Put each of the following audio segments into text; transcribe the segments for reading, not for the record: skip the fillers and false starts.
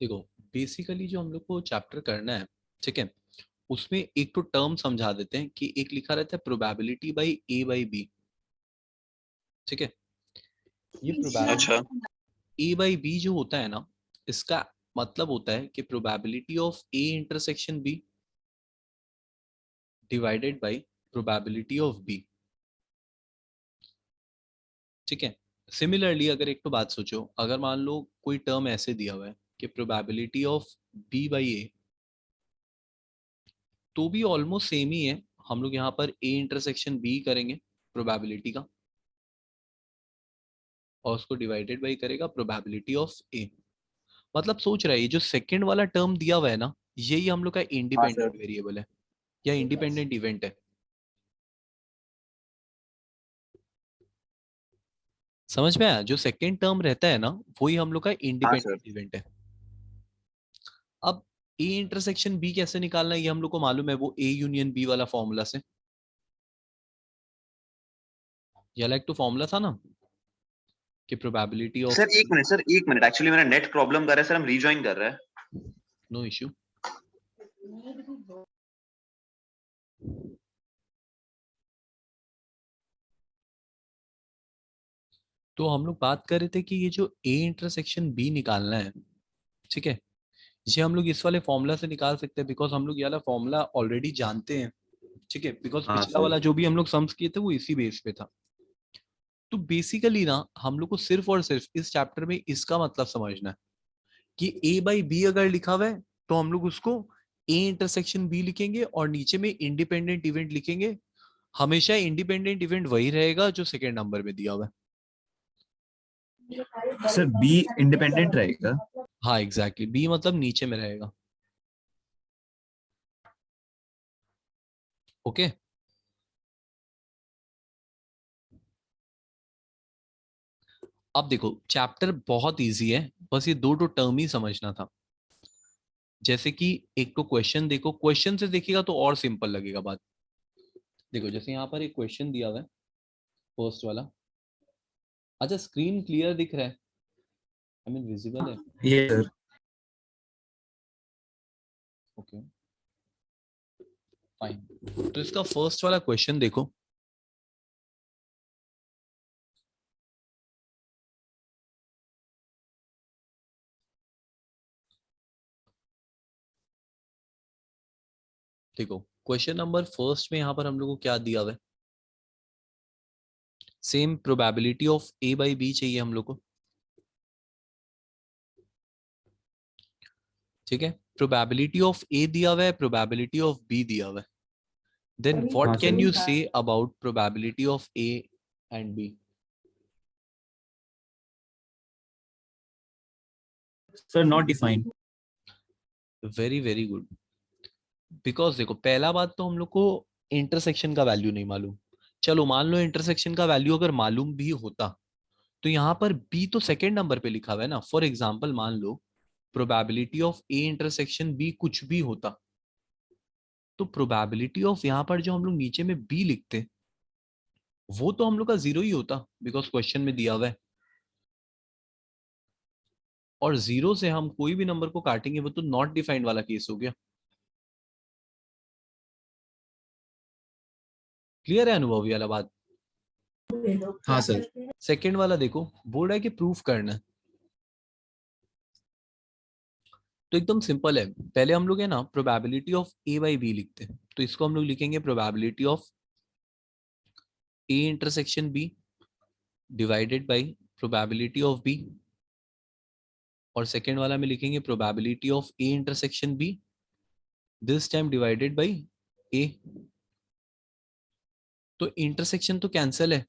देखो, बेसिकली जो हम लोग को चैप्टर करना है, ठीक है, उसमें एक तो टर्म समझा देते हैं कि एक लिखा रहता है probability by A by B. ठीक है, ये अच्छा। प्रोबेबिलिटी ए बाई बी जो होता है ना, इसका मतलब होता है कि probability of A intersection B divided by probability of B. ठीक है, सिमिलरली अगर एक तो बात सोचो, अगर मान लो कोई टर्म ऐसे दिया हुआ है कि probability of B by A, तो भी ऑलमोस्ट सेम ही है। हम लोग यहाँ पर ए इंटरसेक्शन बी करेंगे प्रोबेबिलिटी का, और उसको डिवाइडेड बाई करेगा प्रोबेबिलिटी ऑफ ए। मतलब सोच रहा है, ये जो सेकंड वाला टर्म दिया हुआ है ना, यही हम लोग का हाँ इंडिपेंडेंट सर। वेरिएबल है या इंडिपेंडेंट इवेंट है। समझ में आया? जो सेकंड टर्म रहता है ना, वही हम लोग का हाँ सर। इंडिपेंडेंट इवेंट है। अब ए इंटरसेक्शन बी कैसे निकालना है, ये हम लोग को मालूम है, वो ए यूनियन बी वाला फॉर्मूला से। ये लाइक टू फॉर्मूला था ना कि प्रोबेबिलिटी ऑफ सर एक मिनट सर, एक मिनट, एक्चुअली मेरा नेट प्रॉब्लम कर रहा है सर, हम रीजॉइन कर रहे हैं। No issue. तो हम लोग बात कर रहे थे कि ये जो ए इंटरसेक्शन बी निकालना है, ठीक है, ये हम लोग इस वाले फॉर्मूला से निकाल सकते हैं, बिकॉज हम लोग ये वाला फॉर्मूला ऑलरेडी जानते हैं। ठीक है, बिकॉज हाँ पिछला सर। वाला जो भी हम लोग सम्स किए थे वो इसी बेस पे था। तो बेसिकली ना, हम लोग को सिर्फ और सिर्फ इस चैप्टर में इसका मतलब समझना है कि ए बाई बी अगर लिखा हुआ है, तो हम लोग उसको ए इंटरसेक्शन बी लिखेंगे और नीचे में इंडिपेंडेंट इवेंट लिखेंगे। हमेशा इंडिपेंडेंट इवेंट वही रहेगा जो सेकेंड नंबर में दिया हुआ है। सर बी इंडिपेंडेंट रहेगा। हाँ एग्जैक्टली, बी मतलब नीचे में रहेगा। ओके, अब देखो चैप्टर बहुत इजी है, बस ये दो टर्म ही समझना था। जैसे कि एक तो क्वेश्चन देखो, क्वेश्चन से देखिएगा तो और सिंपल लगेगा बात। देखो जैसे यहाँ पर एक क्वेश्चन दिया हुआ है, फर्स्ट वाला। अच्छा, स्क्रीन क्लियर दिख रहा है? आई मीन विजिबल है? ये सर। Okay, fine. तो इसका फर्स्ट वाला क्वेश्चन देखो। देखो क्वेश्चन नंबर फर्स्ट में यहाँ पर हम लोग को क्या दिया हुआ है, same probability of A by B चाहिए हम लोग को। ठीक है, प्रोबेबिलिटी ऑफ ए दिया हुआ है, प्रोबेबिलिटी ऑफ बी दिया हुआ है। देन हाँ what can sir. You say about probability of A and B? Sir not defined. Very very good. Because देखो, पहला बात तो हम लोग को इंटरसेक्शन का वैल्यू नहीं मालूम। चलो मान लो इंटरसेक्शन का वैल्यू अगर मालूम भी होता, तो यहाँ पर बी तो सेकेंड नंबर पे लिखा हुआ है ना। फॉर एग्जाम्पल मान लो probability of A intersection B कुछ भी होता, तो प्रोबेबिलिटी ऑफ यहाँ पर जो हम लोग नीचे में बी लिखते, वो तो हम लोग का जीरो ही होता, बिकॉज क्वेश्चन में दिया हुआ है। और जीरो से हम कोई भी नंबर को काटेंगे, वो तो नॉट डिफाइंड वाला केस हो गया। क्लियर है अनुभव, ये वाला बात? हाँ सर। सेकेंड वाला देखो, बोल रहा है कि प्रूफ करना है। तो एकदम सिंपल है, पहले हम लोग है ना probability of A by B लिखते हैं, तो इसको हम लोग लिखेंगे probability of A intersection B divided by probability of B, और सेकेंड वाला में लिखेंगे probability of A intersection B, this time divided by A. तो इंटरसेक्शन तो कैंसिल है,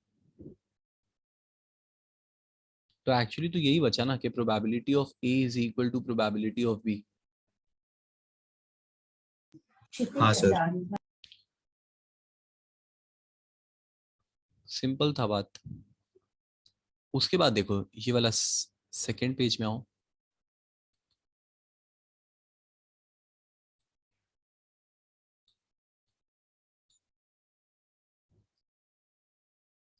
तो एक्चुअली तो यही बचा ना कि probability of A is equal to probability of B. हाँ सर। सिंपल था बात। उसके बाद देखो ये वाला सेकेंड पेज में आओ।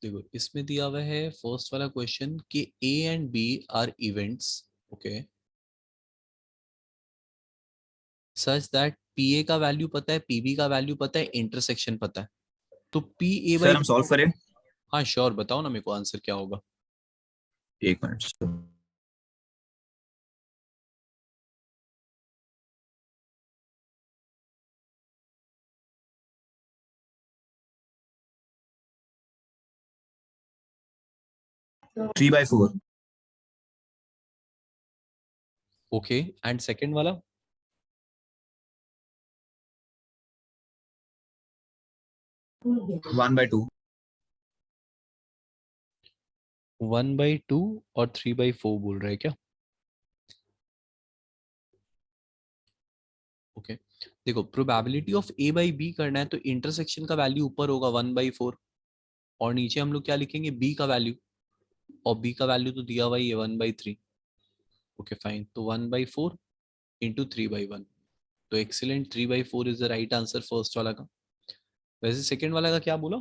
देखो इसमें दिया हुआ है फर्स्ट वाला क्वेश्चन कि A and B are events. Okay, such that P A का वैल्यू पता है, पीबी का वैल्यू पता है, इंटरसेक्शन पता है, तो पी ए सर बाई, हम सॉल्व करें? हाँ श्योर, बताओ ना मेरे को आंसर क्या होगा। एक मिनट। 3/4। ओके, एंड सेकंड वाला? 1/2। 1/2 और 3/4 बोल रहे हैं क्या? ओके देखो, probability of A by B करना है तो इंटरसेक्शन का वैल्यू ऊपर होगा 1/4, और नीचे हम लोग क्या लिखेंगे, बी का वैल्यू, और बी का वैल्यू तो दिया हुआ ही है 1/3। ओके फाइन, तो 1/4 इंटू 3/1, तो excellent, 3/4 is the right answer first वाला का। वैसे सेकंड वाला का क्या बोला?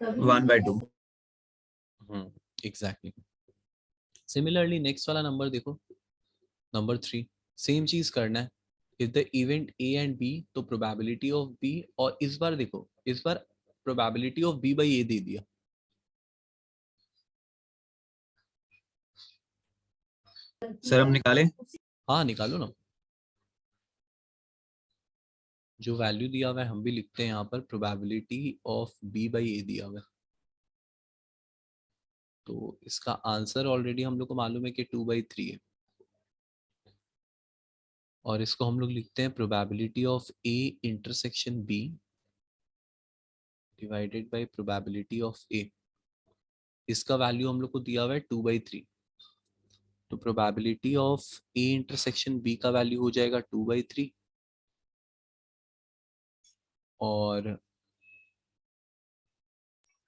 1/2। एग्जैक्टली। सिमिलरली नेक्स्ट वाला नंबर देखो, नंबर 3, सेम चीज करना है। If the event A and B, तो प्रोबेबिलिटी ऑफ बी, और इस बार देखो, इस बार probability of B by A दे दिया। सर हम निकाले? हाँ निकालो ना, जो वैल्यू दिया हुआ है हम भी लिखते हैं यहाँ पर, प्रोबेबिलिटी ऑफ बी बाई ए दिया हुआ है, तो इसका आंसर ऑलरेडी हम लोग को मालूम है कि 2/3 है, और इसको हम लोग लिखते हैं probability of A intersection B divided by probability of A. इसका वैल्यू हम लोग को दिया हुआ है 2/3, तो probability of A intersection B का वैल्यू हो जाएगा 2/3, और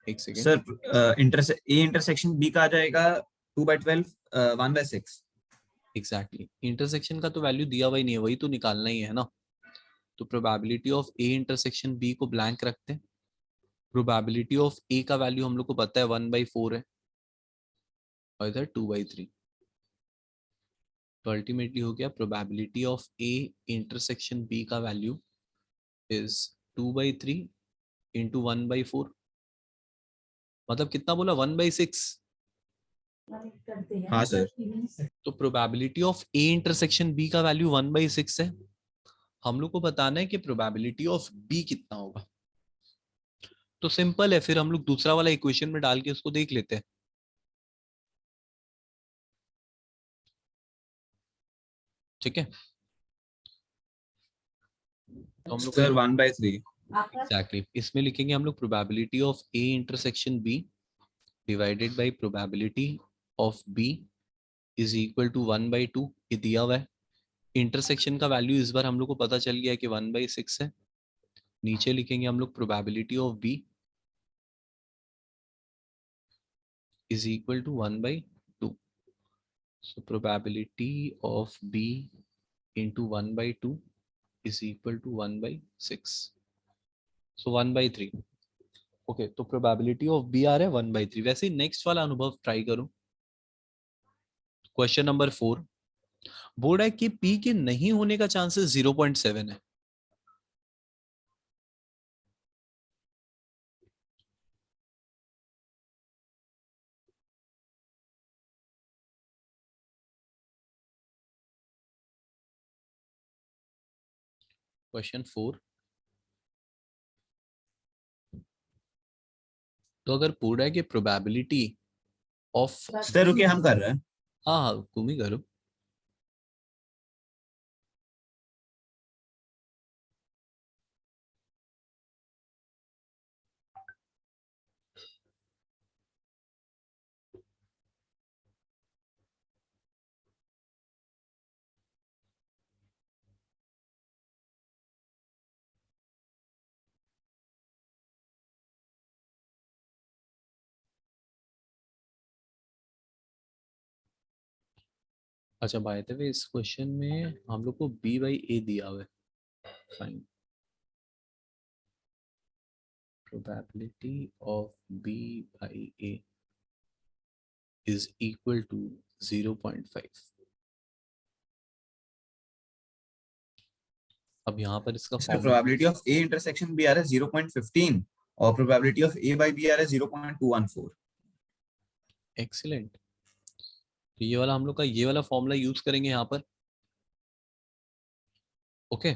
एक second, sir A intersection B का आ जाएगा 2/12, 1/6। एग्जैक्टली, इंटरसेक्शन का तो वैल्यू दिया हुआ ही नहीं है, वही तो निकालना ही है ना, तो probability of A intersection B को ब्लैंक रखते हैं। प्रोबेबिलिटी ऑफ ए का वैल्यू हम लोग को पता है 1/4 है, और इधर 2/3, तो अल्टीमेटली हो गया probability of A intersection B का वैल्यू इज 2/3 इंटू 1/4, मतलब कितना बोला, 1/6। हाँ सर। तो probability of A intersection B का वैल्यू 1/6 है, हम लोग को बताना है कि प्रोबेबिलिटी ऑफ बी कितना होगा। तो सिंपल है, फिर हम लोग दूसरा वाला इक्वेशन में डाल के उसको देख लेते हैं। ठीक है, तो हम लोग सर 1/3। एग्जैक्टली इसमें लिखेंगे हम लोग probability of A intersection B divided by probability of B is equal to 1/2, ये दिया हुआ है। इंटरसेक्शन का वैल्यू इस बार हम लोग को पता चल गया है कि 1/6 है। नीचे लिखेंगे हम लोग probability of B is equal to 1/2, so probability of b into 1/2 is equal to 1/6, so 1/3। Okay, तो प्रोबेबिलिटी ऑफ बी आ रहा है 1/3। वैसे ही नेक्स्ट वाला अनुभव ट्राई करो, क्वेश्चन नंबर 4, बोर्ड है कि पी के नहीं होने का चांसेस 0.7 है। क्वेश्चन 4, तो अगर बोर्ड है कि प्रोबेबिलिटी ऑफ, सर रुकिए हम कर रहे हैं। हाँ हाँ तुम ही करो। अच्छा बाय द वे, इस क्वेश्चन में हम लोग को बी बाई ए दिया हुआ है, fine, probability of b by a is equal to 0.5। अब यहाँ पर इसका sir formula probability of A intersection B आ रहा है 0.15 और probability of A by B आ रहा है 0.214। एक्सीलेंट। तो ये वाला हम लोग का ये वाला फॉर्मूला यूज करेंगे यहाँ पर। ओके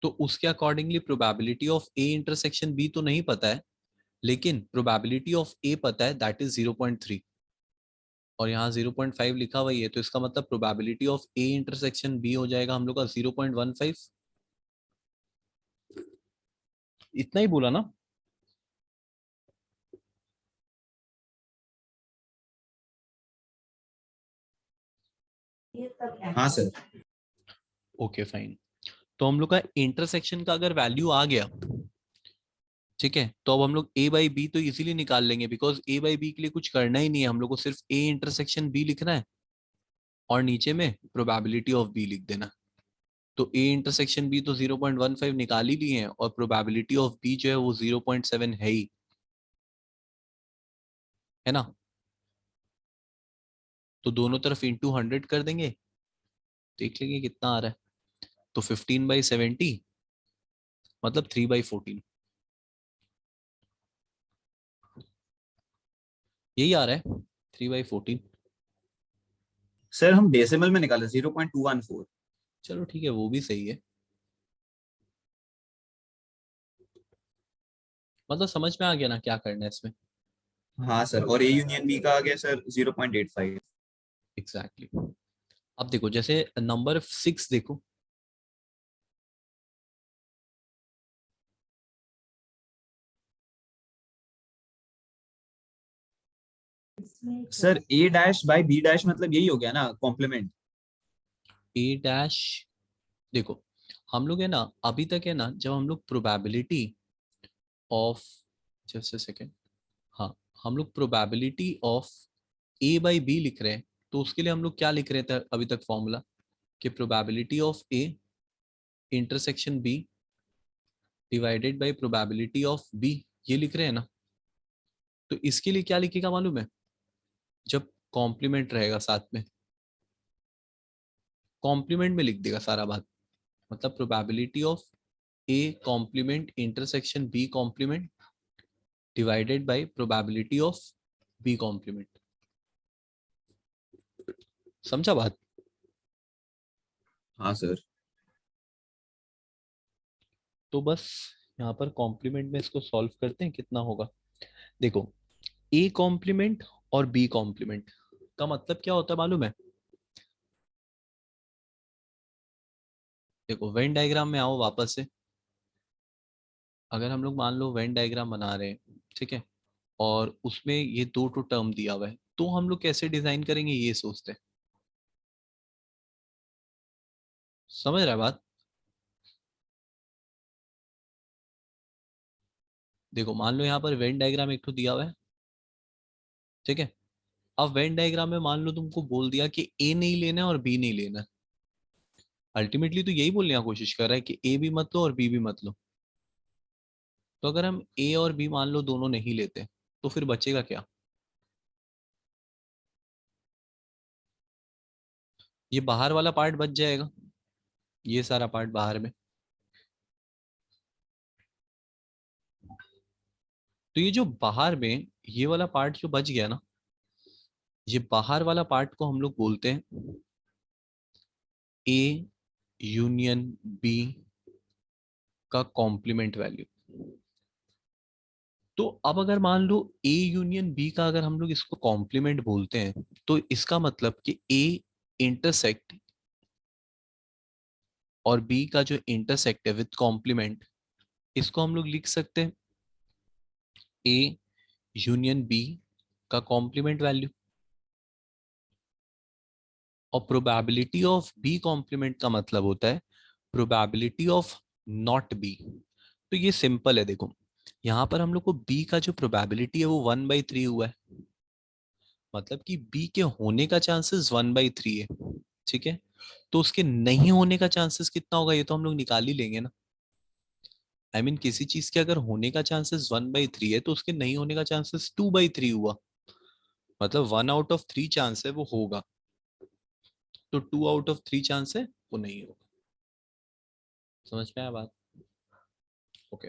तो उसके accordingly probability of A intersection B तो नहीं पता है, लेकिन प्रोबेबिलिटी ऑफ ए पता है, दैट इज 0.3 और यहाँ 0.5 लिखा हुआ ही है, तो इसका मतलब probability of A intersection B हो जाएगा हम लोग का 0.15। इतना ही बोला ना? हाँ सर। Okay fine. तो हम लोग का इंटरसेक्शन का अगर वैल्यू आ गया, ठीक है, तो अब हम लोग ए बाई बी तो इजीली निकाल लेंगे, बिकॉज ए बाई बी के लिए कुछ करना ही नहीं है, हम लोग को सिर्फ ए इंटरसेक्शन बी लिखना है और नीचे में प्रोबेबिलिटी ऑफ बी लिख देना। तो ए इंटरसेक्शन बी तो 0.15 निकाल ही लिए हैं और प्रोबेबिलिटी ऑफ बी जो है वो 0.7 है ही, है ना? तो दोनों तरफ इंटू 100 कर देंगे, देख लेंगे कितना आ रहा है। तो 15/70 मतलब 3/14 यही आ रहा है, 3/14। सर हम डेसिमल में निकाले 0.214। चलो ठीक है, वो भी सही है, मतलब समझ में आ गया ना क्या करना है इसमें। हाँ सर, और ए यूनियन बी का आ गया सर 0.85। Exactly exactly. अब देखो जैसे नंबर 6 देखो, sir A dash by B dash मतलब यही हो गया ना, कॉम्प्लीमेंट। ए डैश, देखो हम लोग है ना अभी तक है ना, जब हम लोग probability of, just a second, हाँ, हम लोग probability of A by B लिख रहे हैं, तो उसके लिए हम लोग क्या लिख रहे थे अभी तक फॉर्मूला, कि probability of A intersection B divided by probability of B, ये लिख रहे हैं ना। तो इसके लिए क्या लिखेगा मालूम है, जब कॉम्प्लीमेंट रहेगा साथ में, कॉम्प्लीमेंट में लिख देगा सारा बात, मतलब probability of A complement intersection B complement divided by probability of B complement. समझा बात? हाँ सर। तो बस यहाँ पर कॉम्प्लीमेंट में इसको सॉल्व करते हैं, कितना होगा। देखो ए कॉम्प्लीमेंट और बी कॉम्प्लीमेंट का मतलब क्या होता है मालूम है? देखो वेन डायग्राम में आओ वापस से, अगर हम लोग मान लो वेन डायग्राम बना रहे हैं, ठीक है, और उसमें ये दो टू टर्म दिया हुआ है, तो हम लोग कैसे डिजाइन करेंगे ये सोचते हैं। समझ रहा है बात? देखो मान लो यहाँ पर वेन डायग्राम एक तो दिया हुआ है, ठीक है, अब वेन डायग्राम में मान लो तुमको बोल दिया कि ए नहीं लेना है और बी नहीं लेना है, अल्टीमेटली तो यही बोलने की कोशिश कर रहा है कि ए भी मत लो और बी भी मत लो। तो अगर हम ए और बी मान लो दोनों नहीं लेते, तो फिर बचेगा क्या? ये बाहर वाला पार्ट बच जाएगा, ये सारा पार्ट बाहर में। तो ये जो बाहर में ये वाला पार्ट जो बच गया ना, ये बाहर वाला पार्ट को हम लोग बोलते हैं ए यूनियन बी का कॉम्प्लीमेंट वैल्यू। तो अब अगर मान लो ए यूनियन बी का अगर हम लोग इसको कॉम्प्लीमेंट बोलते हैं, तो इसका मतलब कि ए इंटरसेक्ट और बी का जो इंटरसेक्ट है विद कॉम्प्लीमेंट, इसको हम लोग लिख सकते हैं ए यूनियन बी का कॉम्प्लीमेंट वैल्यू। और प्रोबेबिलिटी ऑफ बी कॉम्प्लीमेंट का मतलब होता है प्रोबेबिलिटी ऑफ नॉट बी। तो ये सिंपल है, देखो यहाँ पर हम लोग को बी का जो प्रोबेबिलिटी है वो 1/3 हुआ है, मतलब कि बी के होने का चांसेस 1/3 है, ठीक है। तो उसके नहीं होने का चांसेस कितना होगा ये तो हम लोग निकाल ही लेंगे ना। आई मीन किसी चीज के अगर होने का चांसेस 1/3 है तो उसके नहीं होने का चांसेस 2/3 हुआ, मतलब 1/3 चांस है वो होगा, तो 2/3 चांस है वो नहीं होगा। समझ में आया बात? Okay,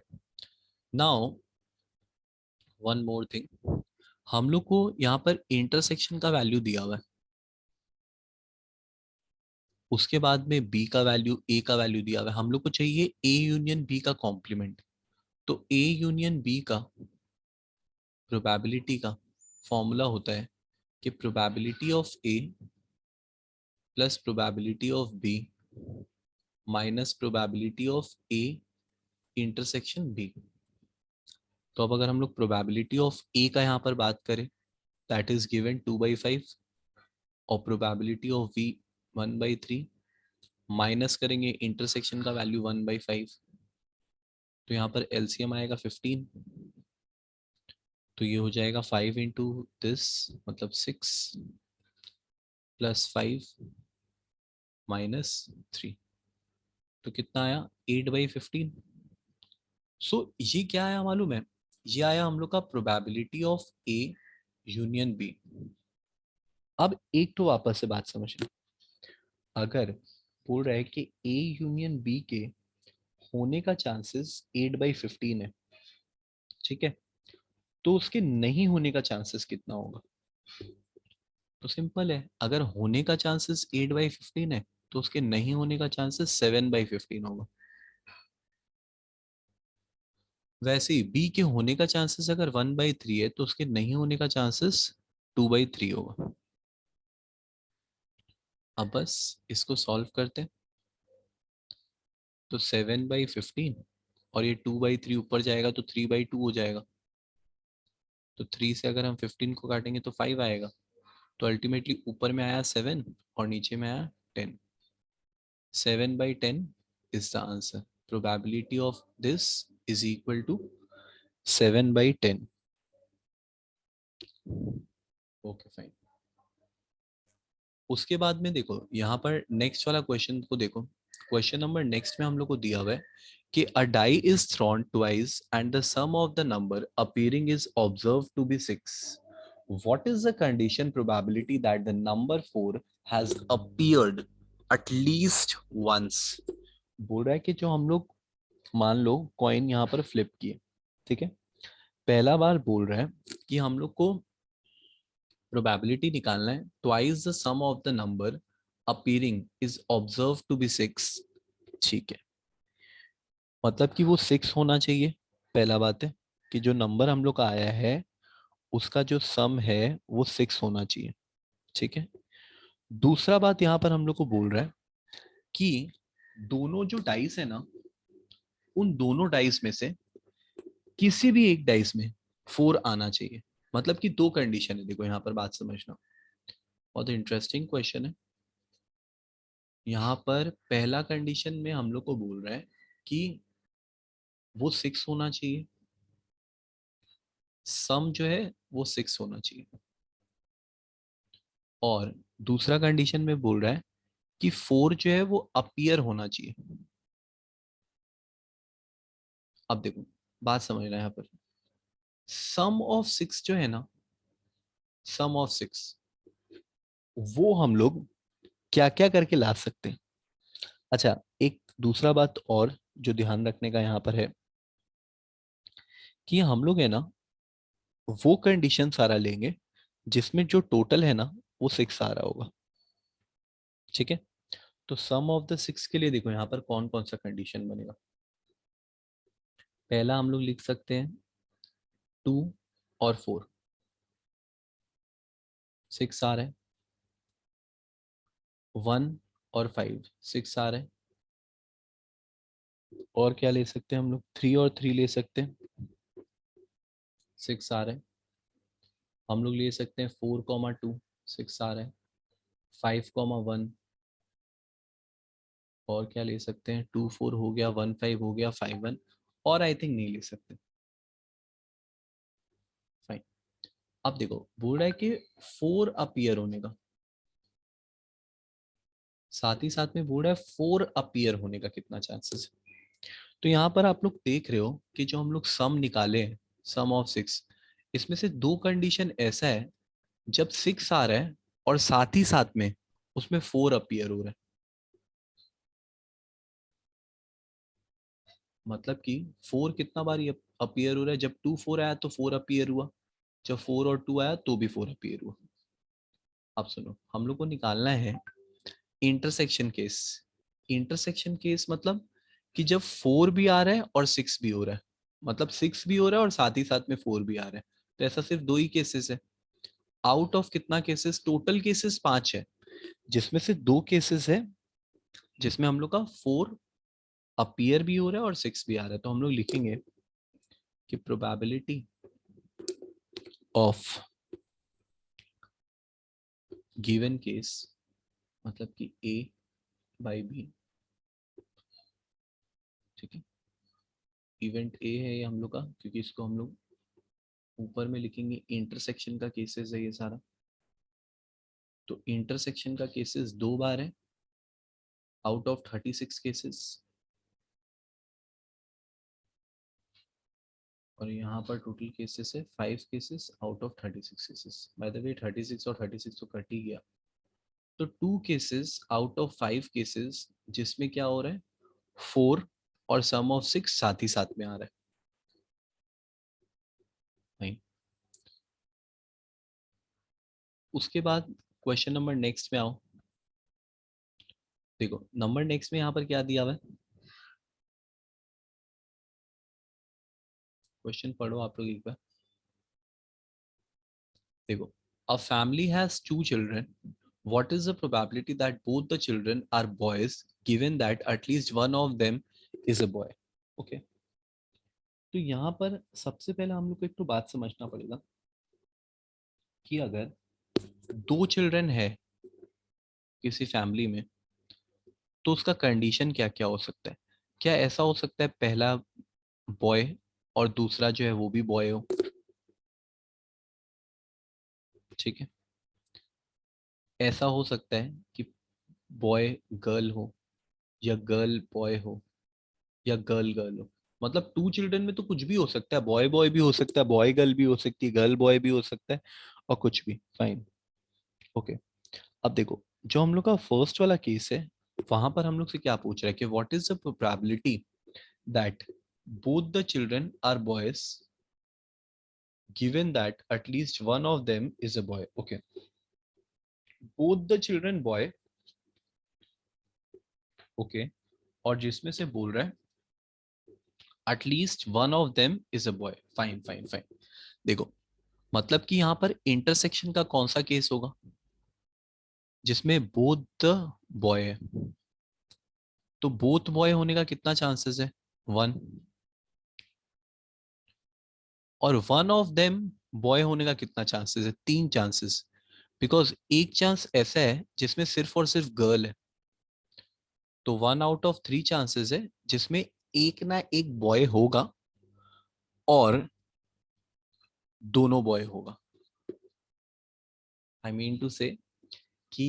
now one more thing, हम लोग को यहाँ पर इंटरसेक्शन का वैल्यू दिया हुआ है, उसके बाद में बी का वैल्यू, ए का वैल्यू दिया हुआ है, हम लोग को चाहिए ए यूनियन बी का कॉम्प्लीमेंट। तो ए यूनियन बी का प्रोबेबिलिटी का फॉर्मूला होता है कि probability of A plus probability of B minus probability of A intersection B. तो अब अगर हम लोग प्रोबेबिलिटी ऑफ ए का यहाँ पर बात करें, दैट इज गिवन 2/5 और प्रोबेबिलिटी ऑफ बी 1/3, माइनस करेंगे इंटरसेक्शन का वैल्यू 1/5, तो यहाँ पर एलसीएम आएगा 15, तो ये हो जाएगा 5 इंटू दिस, मतलब 6 प्लस 5 माइनस 3, तो कितना आया 8/15। सो ये क्या आया मालूम है, ये आया हम लोग का probability of A union B. अब एक तो वापस से बात समझ लो, अगर बोल रहा है कि ए यूनियन बी के होने का चांसेस 8/15 है, ठीक है, तो उसके नहीं होने का चांसेस कितना होगा? तो सिंपल है, अगर होने का चांसेस 8/15 है तो उसके नहीं होने का चांसेस 7/15 होगा। वैसे ही बी के होने का चांसेस अगर 1/3 है तो उसके नहीं होने का चांसेस 2/3 होगा। अब बस इसको सॉल्व करते हैं, तो 7/15 और ये 2/3 ऊपर जाएगा तो 3/2 हो जाएगा, तो 3 से अगर हम 15 को काटेंगे तो 5 आएगा, तो अल्टीमेटली ऊपर में आया 7 और नीचे में आया 10। 7/10 is the answer. Probability of this is equal to 7/10. Okay fine. उसके बाद में देखो यहाँ पर नेक्स्ट वाला क्वेश्चन को देखो, क्वेश्चन नंबर नेक्स्ट में हम लोग को दिया हुआ है कि a die is thrown twice and the sum of the number appearing is observed to be 6. What is the condition probability that the number 4 has appeared at least once? बोल रहा है कि जो हम लोग मान लो कॉइन यहाँ पर फ्लिप किए, ठीक है, पहला बार बोल रहा है कि हम लोग को प्रोबेबिलिटी निकालना है twice the sum of the number appearing is observe to be 6, ठीक है, मतलब कि वो 6 होना चाहिए। पहला बात है कि जो नंबर हम लोग का आया है उसका जो सम है वो 6 होना चाहिए, ठीक है। दूसरा बात यहाँ पर हम लोग को बोल रहा है कि दोनों जो डाइस है ना, उन दोनों डाइस में से किसी भी एक डाइस में 4 आना चाहिए। मतलब कि दो कंडीशन है, देखो यहाँ पर बात समझना, बहुत इंटरेस्टिंग क्वेश्चन है। यहाँ पर पहला कंडीशन में हम लोग को बोल रहा है कि वो 6 होना चाहिए, सम जो है वो 6 होना चाहिए, और दूसरा कंडीशन में बोल रहा है कि 4 जो है वो अपीयर होना चाहिए। अब देखो बात समझना यहाँ पर, सम ऑफ 6 जो है ना, सम ऑफ 6 वो हम लोग क्या क्या करके ला सकते हैं। अच्छा, एक दूसरा बात और जो ध्यान रखने का यहाँ पर है कि हम लोग है ना वो कंडीशन सारा लेंगे जिसमें जो टोटल है ना वो 6 आ रहा होगा, ठीक है। तो सम ऑफ द 6 के लिए देखो यहाँ पर कौन कौन सा कंडीशन बनेगा। पहला हम लोग लिख सकते हैं 2 और 4, 6 आ रहा है। 1 और 5, 6 आ रहा है। और क्या ले सकते हैं हम लोग, 3 और 3 ले सकते हैं, 6 आ रहा है। हम लोग ले सकते हैं 4,2, 6 आ रहा है। 5,1, और क्या ले सकते हैं, 2 4 हो गया, 1 5 हो गया, 5 1, और आई थिंक नहीं ले सकते। फाइन। अब देखो बोल रहा है कि 4 अपीयर होने का, साथ ही साथ में बोल रहा है 4 अपीयर होने का कितना चांसेस है। तो यहाँ पर आप लोग देख रहे हो कि जो हम लोग सम निकाले हैं, सम ऑफ 6, इसमें से दो कंडीशन ऐसा है जब 6 आ रहा है और साथ ही साथ में उसमें 4 अपीयर हो रहा है। मतलब कि 4 कितना बार अपीयर हो रहा है, जब 2 4 आया तो 4 अपीयर हुआ, जब 4 और 2 आया तो भी 4 अपीयर हुआ। अब सुनो, हम लोग को निकालना है इंटरसेक्शन केस। इंटरसेक्शन केस मतलब कि जब 4 भी आ रहा है और 6 भी हो रहा है, मतलब 6 भी हो रहा है और साथ ही साथ में 4 भी आ रहा है, तो ऐसा सिर्फ 2 ही केसेस है। आउट ऑफ कितना केसेस, टोटल केसेस 5 है, जिसमें से 2 केसेस है जिसमें हम लोग का 4 अपीयर भी हो रहा है और 6 भी आ रहा है। तो हम लोग लिखेंगे कि प्रोबेबिलिटी ऑफ गिवन केस, मतलब कि A बाई B, ठीक है। इवेंट A है ये हम लोग का, क्योंकि इसको हम लोग ऊपर में लिखेंगे इंटरसेक्शन का केसेस है ये सारा। तो इंटरसेक्शन का केसेस 2 बार है आउट ऑफ 36 केसेस, और यहाँ पर टोटल केसेस है 5 cases out of 36 cases. By the way 36 और 36 तो कट ही गया, तो 2 केसेस आउट ऑफ 5 केसेस जिसमें क्या हो रहा है, 4 और सम ऑफ 6 साथ ही साथ में आ रहा है। नहीं, उसके बाद क्वेश्चन नंबर नेक्स्ट में आओ। देखो नंबर नेक्स्ट में यहाँ पर क्या दिया हुआ है, क्वेश्चन पढ़ो आप लोग एक बार। देखो, a family has 2 children, what is the probability that both the children are boys given that at least one of them is a boy? Okay, तो यहाँ पर सबसे पहले हम लोग को एक तो बात समझना पड़ेगा कि अगर 2 चिल्ड्रन है किसी फैमिली में, तो उसका कंडीशन क्या क्या हो सकता है। क्या ऐसा हो सकता है पहला बॉय और दूसरा जो है वो भी बॉय हो, ठीक है। ऐसा हो सकता है कि बॉय गर्ल हो, या गर्ल बॉय हो, या गर्ल गर्ल हो। मतलब 2 चिल्ड्रन में तो कुछ भी हो सकता है, बॉय बॉय भी हो सकता है, बॉय गर्ल भी हो सकती है, गर्ल बॉय भी हो सकता है, और कुछ भी, फाइन। ओके, अब देखो जो हम लोग का फर्स्ट वाला केस है, वहां पर हम लोग से क्या पूछ रहा है कि what is the probability that both the children are boys given that at least one of them is a boy. Okay, both the children boy, okay, और जिसमें से बोल रहा है at least one of them is a boy, fine fine fine. देखो मतलब कि यहाँ पर इंटरसेक्शन का कौन सा केस होगा, जिसमें बोथ बॉय है, तो बोथ बॉय होने का कितना चांसेस है, 1, और वन ऑफ देम बॉय होने का कितना चांसेस है, 3 चांसेस। बिकॉज एक चांस ऐसा है जिसमें सिर्फ और सिर्फ गर्ल है, तो 1 आउट ऑफ 3 चांसेस है जिसमें एक ना एक बॉय होगा और दोनों बॉय होगा। आई मीन टू से कि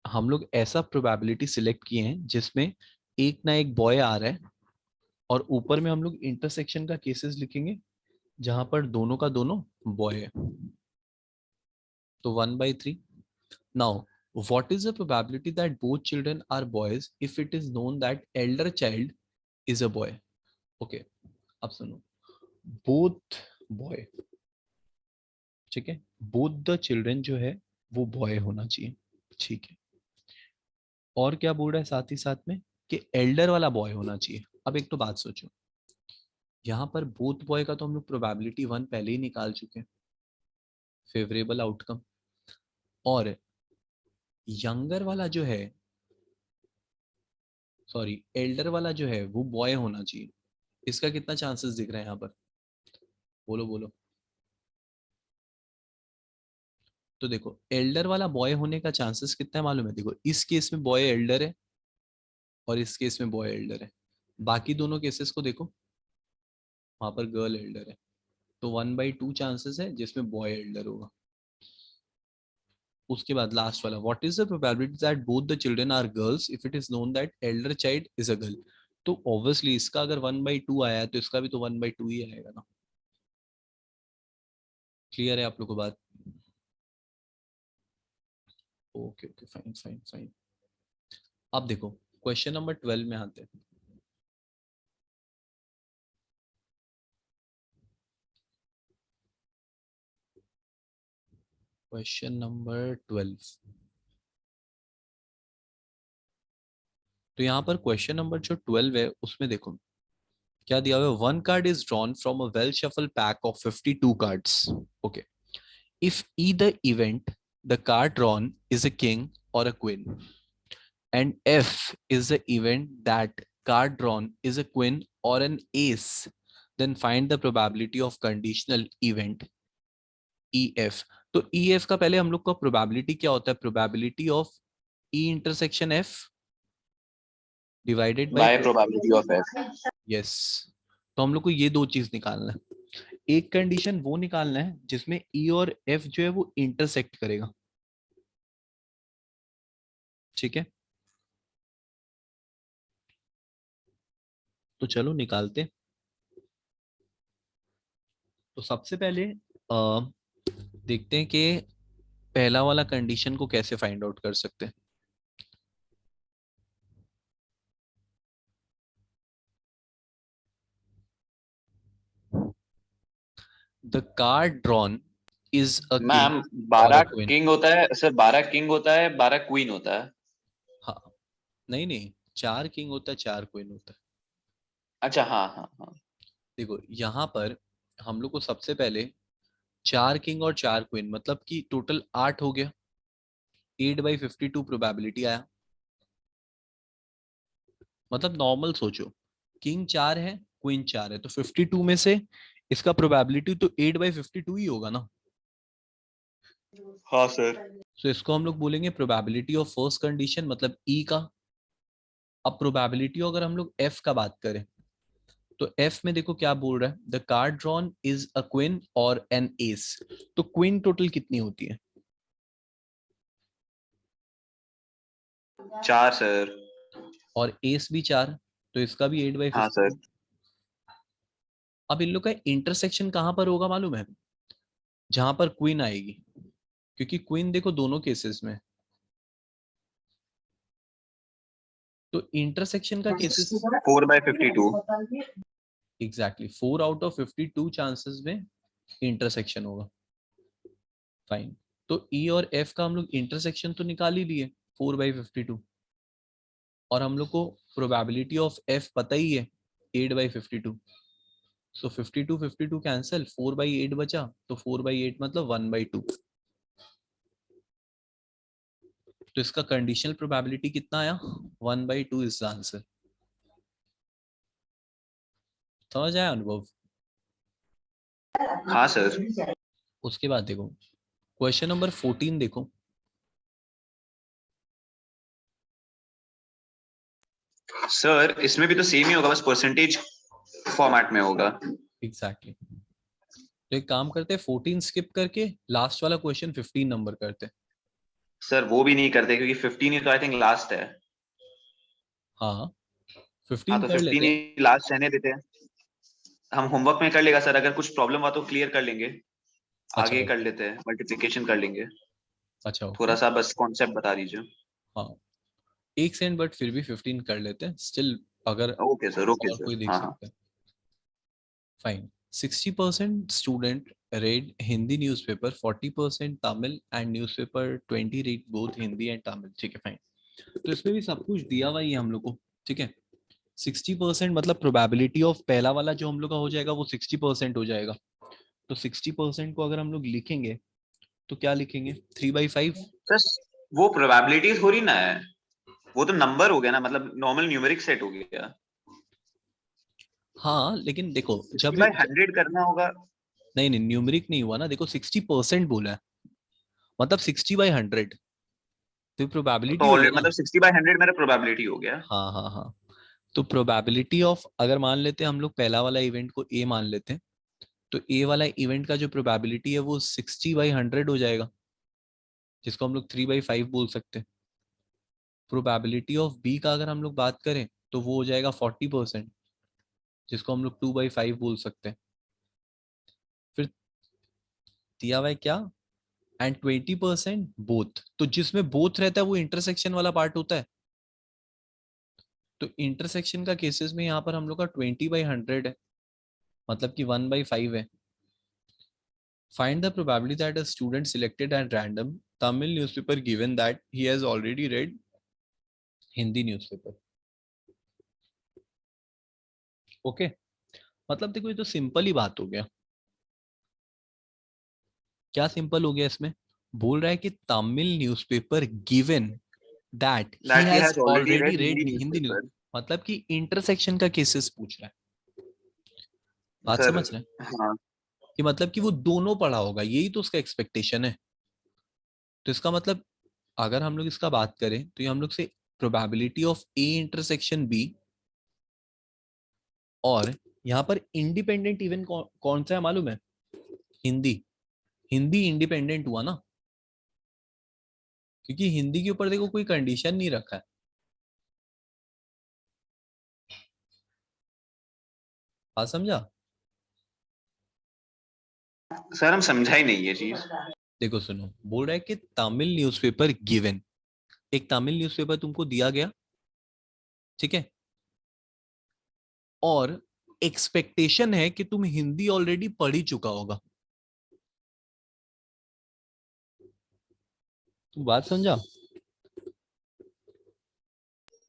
हम लोग ऐसा प्रोबेबिलिटी सिलेक्ट किए हैं जिसमें एक ना एक बॉय आ रहा है, और ऊपर में हम लोग इंटरसेक्शन का केसेस लिखेंगे जहां पर दोनों का दोनों बॉय है। तो 1/3। Now what is the probability that both children are boys if it is known that elder child is a boy? Okay, अब सुनो, both boy, ठीक है, both the children जो है वो बॉय होना चाहिए, ठीक है। और क्या बोल रहा है साथ ही साथ में कि एल्डर वाला बॉय होना चाहिए। अब एक तो बात सोचो, यहाँ पर बोथ बॉय का तो हम लोग प्रोबेबिलिटी 1 पहले ही निकाल चुके हैं, फेवरेबल आउटकम। और यंगर वाला जो है, सॉरी एल्डर वाला जो है वो बॉय होना चाहिए, इसका कितना चांसेस दिख रहा है यहाँ पर, बोलो बोलो। तो देखो एल्डर वाला बॉय होने का चांसेस कितना है मालूम है, देखो इस केस में बॉय एल्डर है और इस केस में बॉय एल्डर है, बाकी दोनों केसेस को देखो वहां पर गर्ल एल्डर है, तो 1/2 चांसेस है जिसमें बॉय एल्डर होगा। उसके बाद लास्ट वाला, what is the probability that both the children are girls if it is known that elder child is a girl. तो ऑब्वियसली इसका अगर 1/2 आया है तो इसका भी तो 1/2 ही आएगा ना। क्लियर है आप लोग को बात? Okay okay, fine fine fine. अब देखो क्वेश्चन नंबर 12 में आते हैं। Question number 12। तो यहाँ पर क्वेश्चन नंबर जो 12 है उसमें देखो क्या दिया हुआ है। One card is drawn from a well shuffle pack of 52 cards. Okay, if either event the card drawn is a king or a queen, and F is the event that card drawn is a queen or an ace, then find the probability of conditional event EF। तो EF का पहले हम लोग का probability क्या होता है? Probability of E intersection F divided by bye probability of F. Yes. तो हम लोग को ये दो चीज निकालना है। एक कंडीशन वो निकालना है जिसमें E और F जो है वो इंटरसेक्ट करेगा। ठीक है, तो चलो निकालते हैं। तो सबसे पहले देखते हैं कि पहला वाला कंडीशन को कैसे फाइंड आउट कर सकते हैं। The card drawn is a king ma'am और अ 12 क्वीन। किंग होता है सर, 12 किंग होता है, 12 क्वीन होता है। हाँ, नहीं नहीं, 4 किंग होता है, 4 क्वीन होता है। अच्छा हाँ हाँ हाँ। देखो यहाँ पर हम लोग को सबसे पहले 4 किंग और 4 क्वीन मतलब कि टोटल 8 हो गया। 8/52 प्रोबेबिलिटी आया। मतलब नॉर्मल सोचो, किंग 4 है, क्वीन 4 है, तो 52 में से इसका प्रोबेबिलिटी तो 8/52 ही होगा ना। हाँ सर। सो इसको हम लोग बोलेंगे प्रोबेबिलिटी ऑफ फर्स्ट कंडीशन मतलब ई का। अब प्रोबेबिलिटी अगर हम लोग एफ का बात करें तो एफ में देखो क्या बोल रहा है। The card drawn is a queen और एन एस। तो क्वीन टोटल कितनी होती है? 4 सर। और एस भी 4, तो इसका भी 8 बाई हाँ सर। 52। अब इन लोग का इंटरसेक्शन कहां पर होगा मालूम है? जहां पर क्वीन आएगी, क्योंकि क्वीन देखो दोनों केसेस में। तो इंटरसेक्शन का cases 4/52। Exactly 4 out of 52 chances में इंटरसेक्शन होगा। फाइन। तो ई और एफ का हम लोग इंटरसेक्शन तो निकाल ही लिए 4/52, और हम लोग को प्रोबेबिलिटी ऑफ एफ पता ही है 8/52। सो 52 कैंसिल, 4/8 बचा, तो 4/8 मतलब 1/2। तो इसका कंडीशनल प्रोबेबिलिटी कितना आया? 1/2 इज द आंसर। समझ आया अनुभव? हाँ सर। उसके बाद देखो क्वेश्चन नंबर 14 देखो। सर इसमें भी तो सेम ही होगा, बस परसेंटेज फॉर्मेट में होगा। एग्जैक्टली तो एक काम करते हैं, 14 स्किप करके लास्ट वाला क्वेश्चन 15 नंबर करते हैं। सर वो भी नहीं करते क्योंकि 15 ही तो आई थिंक लास्ट है। हाँ, हाँ 15 तो कर 15 लेते हैं। ही लास्ट रहने देते हैं। हम होमवर्क में कर लेगा सर, अगर कुछ प्रॉब्लम हुआ तो क्लियर कर लेंगे। अच्छा आगे कर लेते हैं, मल्टीप्लिकेशन कर लेंगे। अच्छा थोड़ा ओके। सा बस कॉन्सेप्ट बता दीजिए। हाँ, एक सेकंड, बट फिर भी 15 कर लेते हैं स्टिल, अगर ओके और सर कोई देख हाँ हाँ। सकता है। Fine. 60% student read Hindi newspaper, 40% Tamil, and newspaper 20 read both Hindi and Tamil. ठीक है, फाइन। तो इसमें भी सब कुछ दिया हुआ ही है हम लोग को। ठीक है, 60% मतलब प्रोबेबिलिटी ऑफ पहला वाला जो हम लोग का हो जाएगा वो 60% हो जाएगा। तो 60% को अगर हम लोग लिखेंगे तो क्या लिखेंगे? 3/5। सर वो प्रोबेबिलिटी थोड़ी ना है, वो तो नंबर हो गया ना, मतलब नॉर्मल न्यूमेरिक सेट हो गया। हाँ लेकिन देखो 60 बाय 100 करना होगा। नहीं नहीं, न्यूमेरिक नहीं हुआ ना, देखो 60% बोला है, मतलब 60/100, तो तो प्रोबेबिलिटी हुई ऑलरेडी ना। मतलब 60 बाय 100 मेरा प्रोबेबिलिटी हो गया। हाँ हाँ हाँ। तो प्रोबेबिलिटी ऑफ, अगर मान लेते हैं हम लोग पहला वाला इवेंट को ए मान लेते हैं, तो ए वाला इवेंट का जो प्रोबेबिलिटी है वो 60/100 हो जाएगा, जिसको हम लोग 3/5 बोल सकते हैं। प्रोबेबिलिटी ऑफ बी का अगर हम लोग बात करें तो वो हो जाएगा 40%, जिसको हम लोग 2/5 बोल सकते हैं। फिर दिया हुआ है क्या? एंड 20% बोथ, तो जिसमें बोथ रहता है वो इंटरसेक्शन वाला पार्ट होता है। तो इंटरसेक्शन का केसेस में यहाँ पर हम लोग का 20/100 है, मतलब कि 1/5 है। Find the probability that a student selected at random Tamil newspaper given that he has already read Hindi newspaper. Okay? मतलब देखो ये तो सिंपल ही बात हो गया. क्या सिंपल हो गया इसमें? बोल रहा है कि Tamil newspaper given that he That he has has already already read red Hindi Hindi news. newspaper. मतलब कि इंटरसेक्शन का केसेस पूछ रहा है. बात Sir, समझ रहे हैं हाँ कि मतलब कि वो दोनों पढ़ा होगा, यही तो उसका एक्सपेक्टेशन है. तो इसका मतलब अगर हम लोग इसका बात करें तो ये हम लोग से probability of A intersection B, और यहाँ पर इंडिपेंडेंट इवन कौन सा है मालूम है? हिंदी. हिंदी इंडिपेंडेंट हुआ ना, क्योंकि हिंदी के ऊपर देखो कोई कंडीशन नहीं रखा है. बात समझा? सर हम समझा ही नहीं ये चीज. देखो सुनो, बोल रहा है कि तमिल न्यूज़पेपर गिवन, एक तमिल न्यूज़पेपर तुमको दिया गया, ठीक है, और एक्सपेक्टेशन है कि तुम हिंदी ऑलरेडी पढ़ ही चुका होगा. तुम बात समझा?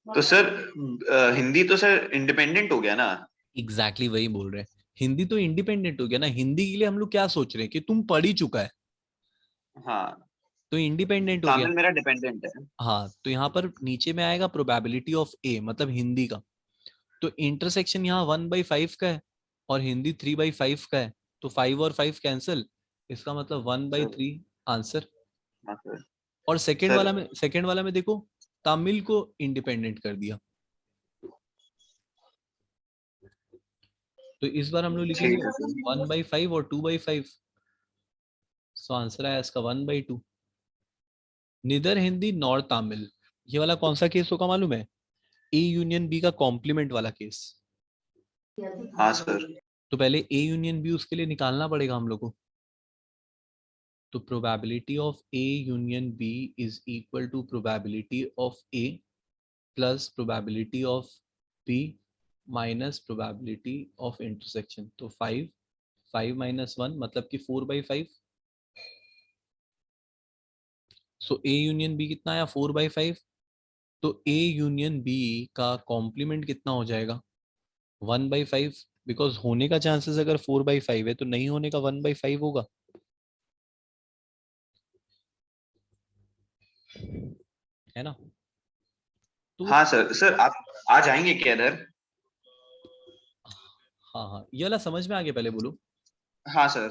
तो सर हिंदी तो सर इंडिपेंडेंट हो गया ना. एग्जैक्टली वही बोल रहे हैं. हिंदी तो इंडिपेंडेंट हो गया ना. हिंदी के लिए हम लोग क्या सोच रहे हैं कि तुम पढ़ ही चुका है, हाँ तो इंडिपेंडेंट हो गया. तमिल मेरा डिपेंडेंट है. हाँ, तो यहाँ पर नीचे में आएगा प्रोबेबिलिटी ऑफ ए, मतलब हिंदी का. तो इंटरसेक्शन यहाँ 1/5 का है और हिंदी 3/5 का है, तो 5 और 5 कैंसिल. इसका मतलब 1/3 आंसर. हाँ सर. और सर सेकंड वाला में देखो, तमिल को इंडिपेंडेंट कर दिया. तो इस बार हम लोग लिखेंगे ठीक है सर. 1/5 और 2/5. सो आंसर आया इसका 1/2. निदर हिंदी नॉर तमिल, ये वाला कौन सा केस होगा मालूम है? ए यूनियन बी का कॉम्प्लीमेंट वाला केस. हाँ सर. तो पहले ए यूनियन बी उसके लिए निकालना पड़ेगा हम लोग को. तो probability of A union B is equal to probability of A plus probability of B minus probability of intersection. तो 5 माइनस 1 मतलब कि 4/5. सो ए यूनियन बी कितना आया? 4/5. तो ए यूनियन बी का कॉम्प्लीमेंट कितना हो जाएगा? 1/5. बिकॉज होने का चांसेस अगर 4/5 है तो नहीं होने का 1/5 होगा, है ना? तो हाँ सर. सर आप आ जाएंगे क्या इधर? हाँ हाँ, ये वाला समझ में आ गया? पहले बोलो. हाँ सर.